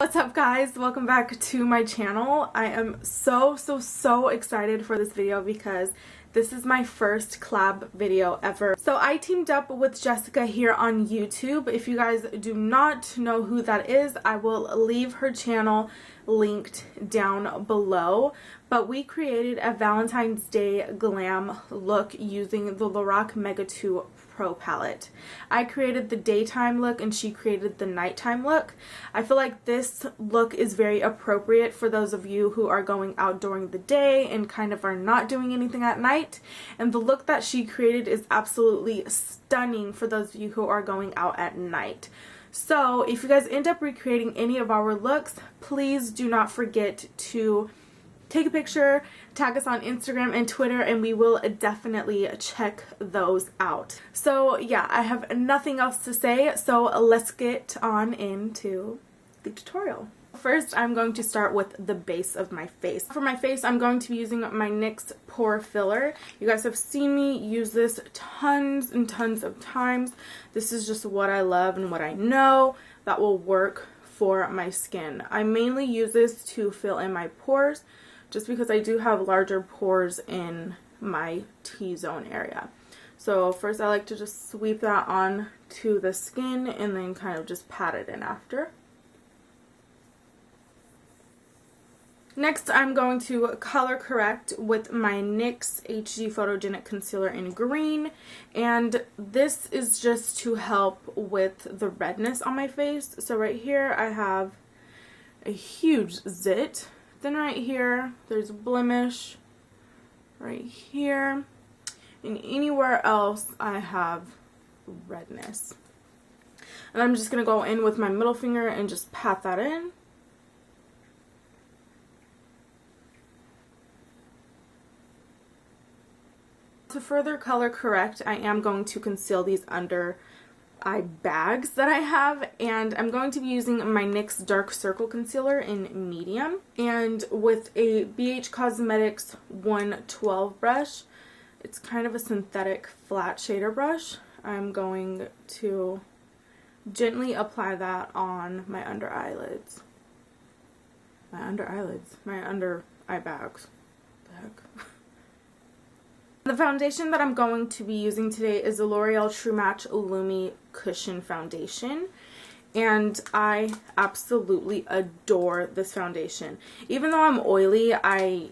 What's up guys, welcome back to my channel. I am so excited for this video because this is my first collab video ever. So I teamed up with Jessica here on YouTube. If you guys do not know who that is, I will leave her channel linked down below. But we created a Valentine's Day glam look using the LORAC Mega 2 Pro palette. I created the daytime look and she created the nighttime look. I feel like this look is very appropriate for those of you who are going out during the day and kind of are not doing anything at night. And the look that she created is absolutely stunning for those of you who are going out at night. So if you guys end up recreating any of our looks, please do not forget to take a picture, tag us on Instagram and Twitter, and we will definitely check those out. So yeah, I have nothing else to say, so let's get on into the tutorial. First, I'm going to start with the base of my face. For my face, I'm going to be using my NYX Pore Filler. You guys have seen me use this tons and tons of times. This is just what I love and what I know that will work for my skin. I mainly use this to fill in my pores, just because I do have larger pores in my T-zone area. So first I like to just sweep that on to the skin and then kind of just pat it in after. Next, I'm going to color correct with my NYX HD Photogenic Concealer in green, and this is just to help with the redness on my face. So right here I have a huge zit. Then right here, there's a blemish, right here, and anywhere else I have redness. And I'm just going to go in with my middle finger and just pat that in. To further color correct, I am going to conceal these under eye bags that I have, and I'm going to be using my NYX Dark Circle Concealer in medium, and with a BH Cosmetics 112 brush. It's kind of a synthetic flat shader brush. I'm going to gently apply that on my under eyelids. My under eye bags. What the heck? The foundation that I'm going to be using today is the L'Oreal True Match Lumi Cushion Foundation, and I absolutely adore this foundation. Even though I'm oily, I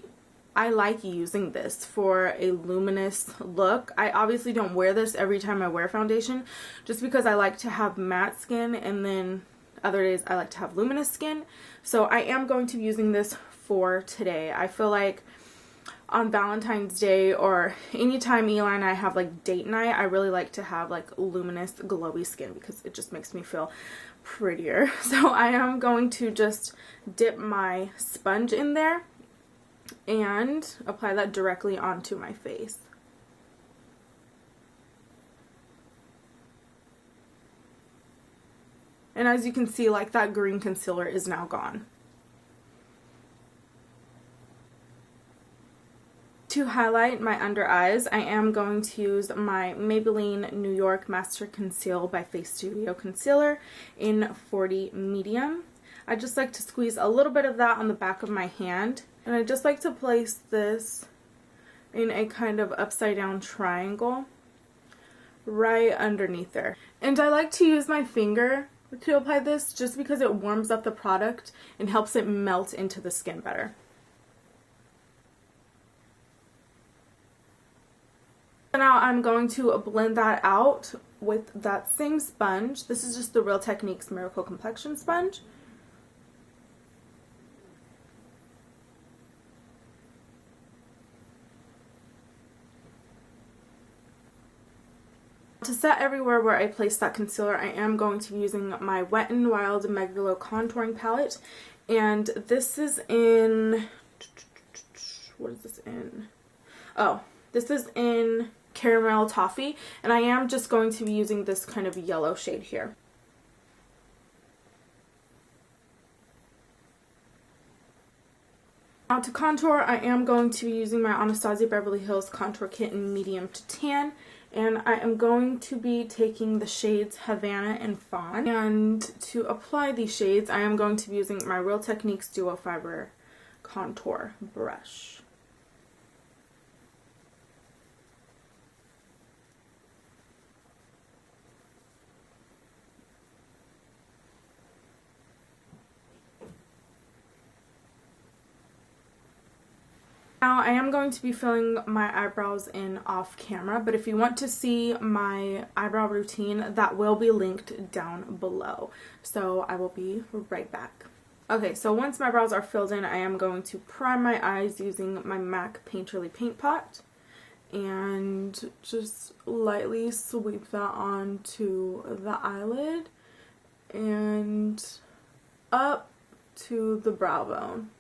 like using this for a luminous look. I obviously don't wear this every time I wear foundation, just because I like to have matte skin, and then other days I like to have luminous skin. So I am going to be using this for today. I feel like on Valentine's Day or anytime Eli and I have like date night, I really like to have like luminous glowy skin because it just makes me feel prettier. So I am going to just dip my sponge in there and apply that directly onto my face. And as you can see, like, that green concealer is now gone. To highlight my under eyes, I am going to use my Maybelline New York Master Conceal by FaceStudio Concealer in 40 Medium. I just like to squeeze a little bit of that on the back of my hand, and I just like to place this in a kind of upside down triangle right underneath there. And I like to use my finger to apply this just because it warms up the product and helps it melt into the skin better. Now I'm going to blend that out with that same sponge. This is just the Real Techniques Miracle Complexion Sponge. To set everywhere where I place that concealer, I am going to be using my Wet n Wild Mega Glow Contouring Palette. And this is in... what is this in? Oh, this is in Caramel Toffee, and I am just going to be using this kind of yellow shade here. Now to contour, I am going to be using my Anastasia Beverly Hills Contour Kit in medium to tan, And I am going to be taking the shades Havana and Fawn. And to apply these shades, I am going to be using my Real Techniques Duo Fiber Contour Brush. Now I am going to be filling my eyebrows in off camera, but if you want to see my eyebrow routine, that will be linked down below. So I will be right back. Okay, so once my brows are filled in, I am going to prime my eyes using my M.A.C Painterly Paint Pot and just lightly sweep that onto the eyelid and up to the brow bone.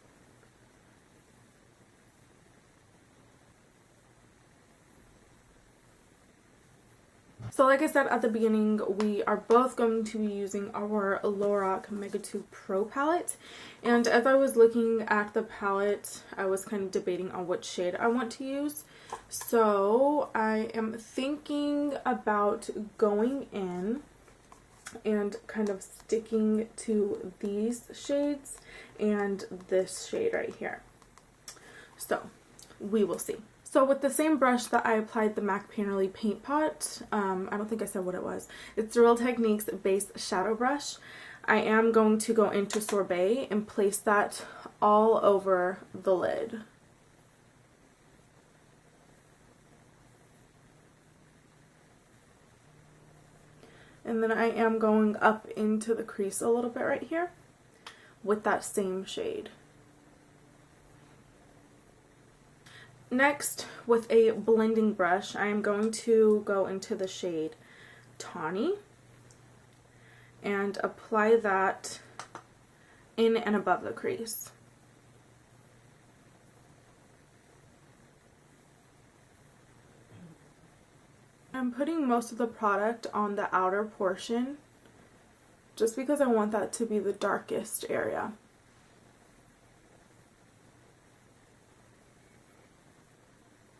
So like I said at the beginning, we are both going to be using our LORAC Mega 2 Pro palette. And as I was looking at the palette, I was kind of debating on which shade I want to use. So I am thinking about going in and kind of sticking to these shades and this shade right here. So we will see. So with the same brush that I applied the M.A.C Painterly Paint Pot, I don't think I said what it was. It's the Real Techniques Base Shadow Brush. I am going to go into Sorbet and place that all over the lid. And then I am going up into the crease a little bit right here with that same shade. Next, with a blending brush, I am going to go into the shade Tawny and apply that in and above the crease. I'm putting most of the product on the outer portion just because I want that to be the darkest area.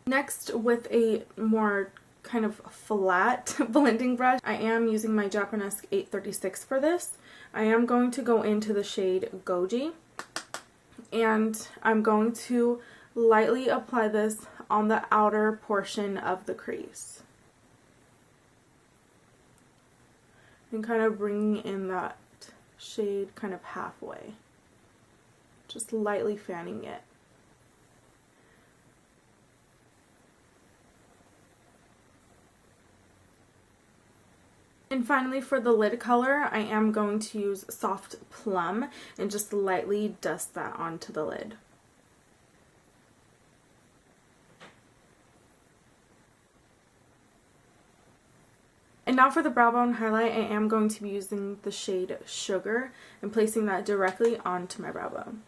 Next, with a more kind of flat blending brush, I am using my Japanese 836 for this. I am going to go into the shade Goji, and I'm going to lightly apply this on the outer portion of the crease. And kind of bringing in that shade kind of halfway. Just lightly fanning it. And finally, for the lid color, I am going to use Soft Plum and just lightly dust that onto the lid. And now for the brow bone highlight, I am going to be using the shade Sugar and placing that directly onto my brow bone.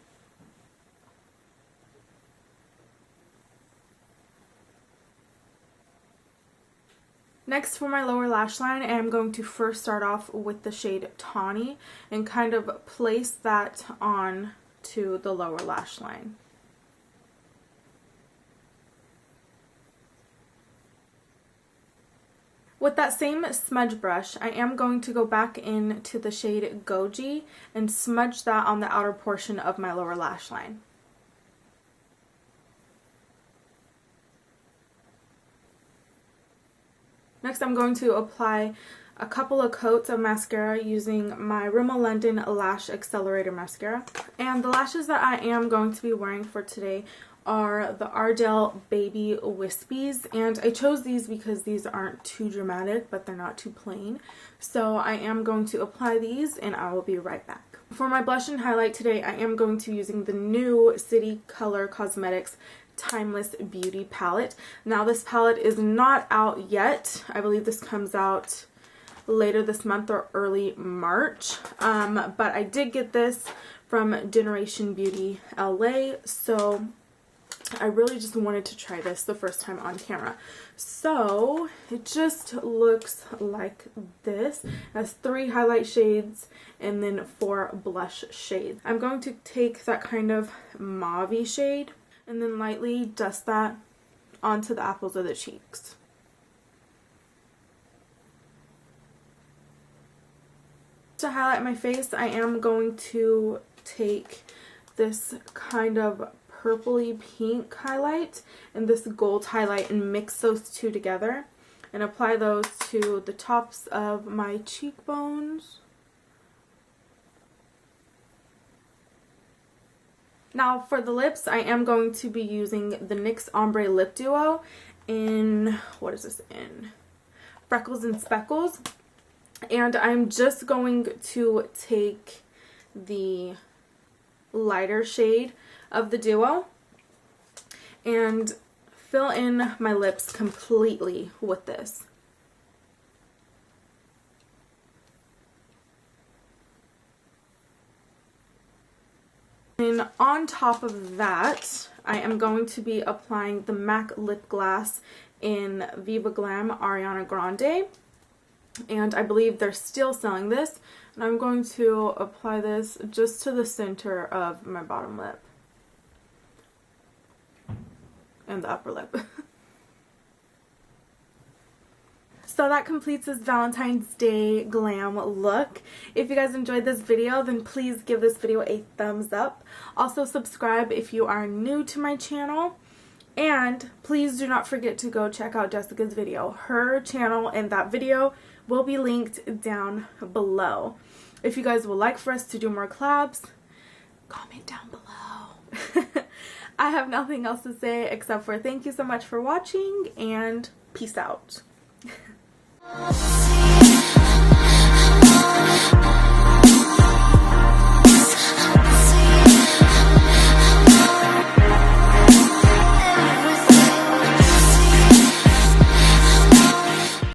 Next, for my lower lash line, I am going to first start off with the shade Tawny and kind of place that on to the lower lash line. With that same smudge brush, I am going to go back into the shade Goji and smudge that on the outer portion of my lower lash line. Next, I'm going to apply a couple of coats of mascara using my Rimmel London Lash Accelerator mascara. And the lashes that I am going to be wearing for today are the Ardell Baby Wispies, and I chose these because these aren't too dramatic, but they're not too plain. So I am going to apply these and I will be right back. For my blush and highlight today, I am going to be using the new City Color Cosmetics Timeless Beauty palette. Now this palette is not out yet. I believe this comes out later this month or early March, but I did get this from Generation Beauty LA, so I really just wanted to try this the first time on camera. So it just looks like this. It has 3 highlight shades and then 4 blush shades. I'm going to take that kind of mauve-y shade and then lightly dust that onto the apples of the cheeks. to highlight my face, I am going to take this kind of purpley pink highlight and this gold highlight and mix those two together and apply those to the tops of my cheekbones. Now for the lips, I am going to be using the NYX Ombre Lip Duo in, what is this in? Freckles and Speckles. And I'm just going to take the lighter shade of the duo and fill in my lips completely with this. And on top of that, I am going to be applying the MAC lip gloss in Viva Glam Ariana Grande. And I believe they're still selling this. And I'm going to apply this just to the center of my bottom lip. And the upper lip. So that completes this Valentine's Day glam look. If you guys enjoyed this video, then please give this video a thumbs up. Also subscribe if you are new to my channel. And please do not forget to go check out Jessica's video. Her channel and that video will be linked down below. If you guys would like for us to do more collabs, comment down below. I have nothing else to say except for thank you so much for watching and peace out.